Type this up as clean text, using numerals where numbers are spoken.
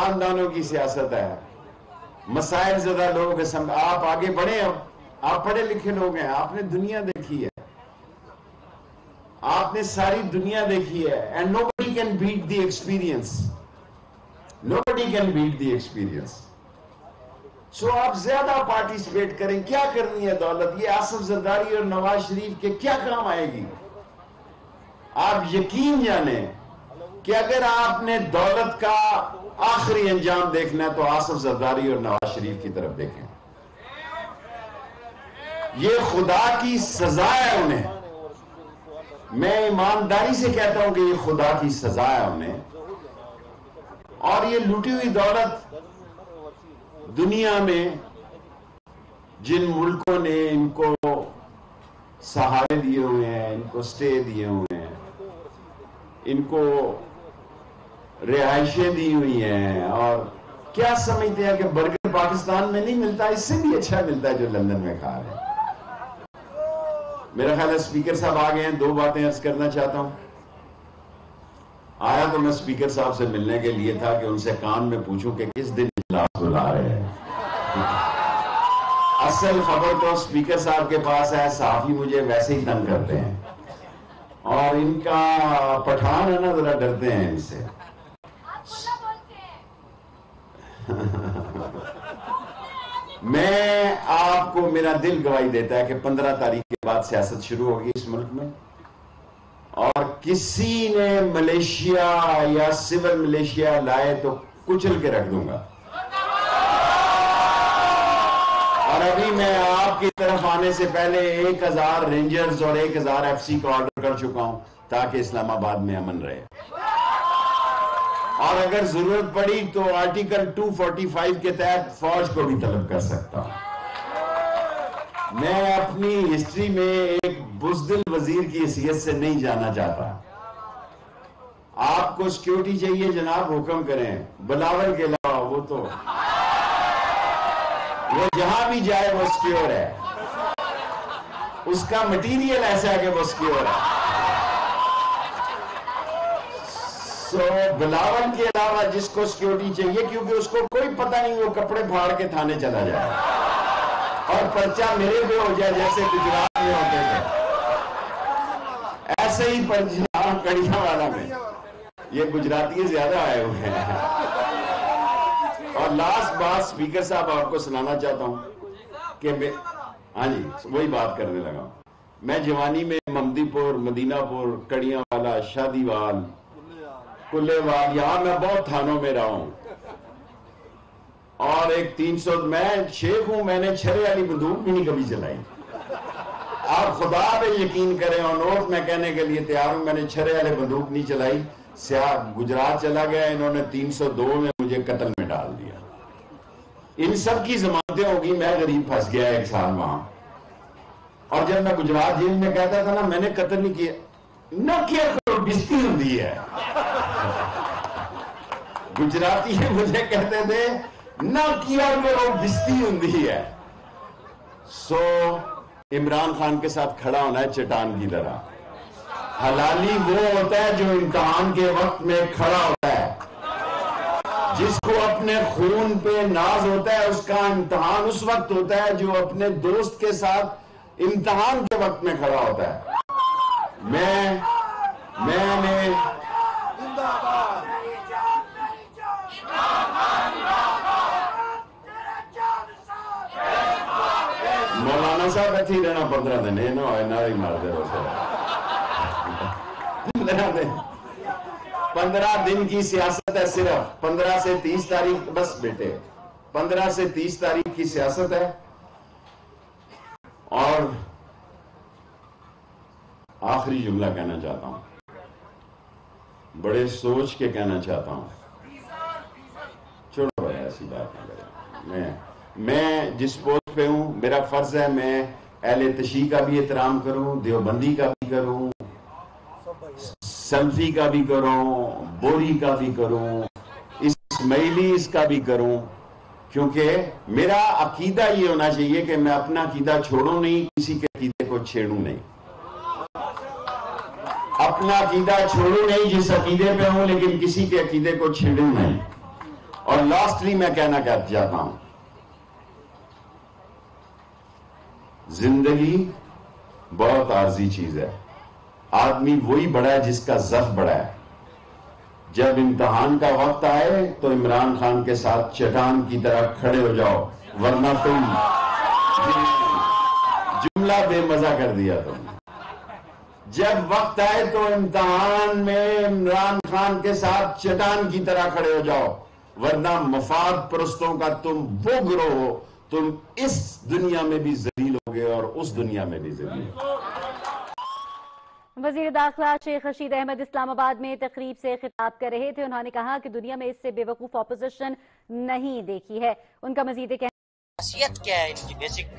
خاندانوں کی سیاست ہے، مسائل زدہ لوگ، آپ آگے بڑھیں، اب آپ پڑھے لکھے لوگ ہیں، آپ نے دنیا دیکھی ہے، آپ نے ساری دنیا دیکھی ہے، and nobody can beat the experience. Nobody can beat the experience. سو آپ زیادہ پارٹیسپیٹ کریں. کیا کرنی ہے دولت؟ یہ آصف زرداری اور نواز شریف کے کیا کام آئے گی؟ آپ یقین جانیں کہ اگر آپ نے دولت کا آخری انجام دیکھنا ہے تو آصف زرداری اور نواز شریف کی طرف دیکھیں. یہ خدا کی سزا ہے انہیں. میں ایمانداری سے کہتا ہوں کہ یہ خدا کی سزا ہے انہیں. اور یہ لوٹی ہوئی دولت دنیا میں جن ملکوں نے ان کو سہارے دیے ہوئے ہیں، ان کو سٹے دیے ہوئے ہیں، ان کو رہائشیں دی ہوئی ہیں، اور کیا سمجھتے ہیں کہ برگر پاکستان میں نہیں ملتا؟ اس سے بھی اچھا ملتا ہے جو لندن میں کھا رہے ہیں. میرا خیال ہے اسپیکر صاحب آ گئے ہیں. 2 باتیں عرض کرنا چاہتا ہوں. آیا تو میں اسپیکر صاحب سے ملنے کے لیے تھا کہ ان سے کان میں پوچھوں کہ کس دن اجلاس بلا رہے ہیں. اصل خبر تو اسپیکر صاحب کے پاس ہے، صحافی مجھے ویسے ہی تنگ کرتے ہیں، اور ان کا پٹھان ہے نا، ذرا ڈرتے ہیں ان سے. میں آپ کو، میرا دل گواہی دیتا ہے کہ 15 تاریخ کے بعد سیاست شروع ہوگی اس ملک میں، اور کسی نے ملیشیا یا سول ملیشیا لائے تو کچل کے رکھ دوں گا. اور ابھی میں آپ کی طرف آنے سے پہلے 1000 رینجرز اور 1000 ایف سی کو آرڈر کر چکا ہوں تاکہ اسلام آباد میں امن رہے. اور اگر ضرورت پڑی تو آرٹیکل 245 کے تحت فوج کو بھی طلب کر سکتا ہوں. میں اپنی ہسٹری میں ایک بزدل وزیر کی حیثیت سے نہیں جانا چاہتا. آپ کو سیکیورٹی چاہیے جناب، حکم کریں. بلاول کے علاوہ وہ جہاں بھی جائے وہ سیکیور ہے. اس کا مٹیریل ایسا ہے کہ وہ سیکیور ہے. سو بلاول کے علاوہ جس کو سیکیورٹی چاہیے، کیونکہ اس کو کوئی پتہ نہیں وہ کپڑے پھاڑ کے تھانے چلا جائے اور پرچہ میرے پہ ہو جائے جیسے گجرات میں ہوتے تھے، ایسے ہی پرچہ کڑیاں والا میں. یہ گجراتی زیادہ آئے ہوئے ہیں. اور لاسٹ بات اسپیکر صاحب آپ کو سنانا چاہتا ہوں کہ ہاں جی وہی بات کرنے لگا ہوں. میں جوانی میں ممدی پور، مدینہ پور، کڑیاں والا، شادی وال، کلے وال، یہاں میں بہت تھانوں میں رہا ہوں. اور ایک 300، میں شیخ ہوں، میں نے چھرے والی بندوق بھی نہیں کبھی چلائی. آپ خدا پہ یقین کریں، اور نوٹ میں کہنے کے لیے تیار ہوں، میں نے چھرے والے بندوق نہیں چلائی. گجرات چلا گیا، انہوں نے 302 میں مجھے قتل میں ڈال دیا. ان سب کی ضمانتیں ہوگی، میں غریب پھنس گیا 1 سال وہاں. اور جب میں گجرات جیل میں کہتا تھا نا میں نے قتل نہیں کیا، نہ کیا کرو بستی ہوتی ہے. گجراتی مجھے کہتے تھے نہ کیا کرو بستی ہوتی ہے. سو عمران خان کے ساتھ کھڑا ہونا ہے چٹان کی طرح. حلالی وہ ہوتا ہے جو امتحان کے وقت میں کھڑا ہوتا ہے. جس کو اپنے خون پہ ناز ہوتا ہے اس کا امتحان اس وقت ہوتا ہے جو اپنے دوست کے ساتھ امتحان کے وقت میں کھڑا ہوتا ہے. میں نے مولانا صاحب ایتھے ہی رہنا 15 دن، یہ نہ ہوئے نہ ہی مار دے. 15 دن کی سیاست ہے، صرف 15 سے 30 تاریخ. بس بیٹے 15 سے 30 تاریخ کی سیاست ہے. اور آخری جملہ کہنا چاہتا ہوں، بڑے سوچ کے کہنا چاہتا ہوں. چھوڑو ایسی بات نہ کریں. میں جس پوسٹ پہ ہوں میرا فرض ہے میں اہل تشیع کا بھی احترام کروں، دیوبندی کا بھی کروں، سلفی کا بھی کروں، بوری کا بھی کروں، اسماعیلی اس کا بھی کروں. کیونکہ میرا عقیدہ یہ ہونا چاہیے کہ میں اپنا عقیدہ چھوڑوں نہیں، کسی کے عقیدے کو چھیڑوں نہیں. اپنا عقیدہ چھوڑوں نہیں جس عقیدے پہ ہوں، لیکن کسی کے عقیدے کو چھیڑوں نہیں. اور لاسٹلی میں کہنا چاہتا ہوں، زندگی بہت عارضی چیز ہے. آدمی وہی بڑا ہے جس کا ضعف بڑا ہے. جب امتحان کا وقت آئے تو عمران خان کے ساتھ چٹان کی طرح کھڑے ہو جاؤ، ورنہ تم جملہ بے مزہ کر دیا تم. جب وقت آئے تو امتحان میں عمران خان کے ساتھ چٹان کی طرح کھڑے ہو جاؤ، ورنہ مفاد پرستوں کا تم وہ گروہ ہو، تم اس دنیا میں بھی ذلیل ہوگے اور اس دنیا میں بھی ذلیل ہوگے. وزیر داخلہ شیخ رشید احمد اسلام آباد میں تقریب سے خطاب کر رہے تھے. انہوں نے کہا کہ دنیا میں اس سے بے وقوف اپوزیشن نہیں دیکھی ہے. ان کا مزید کہنا خاصیت کیا ہے ان کی بیسک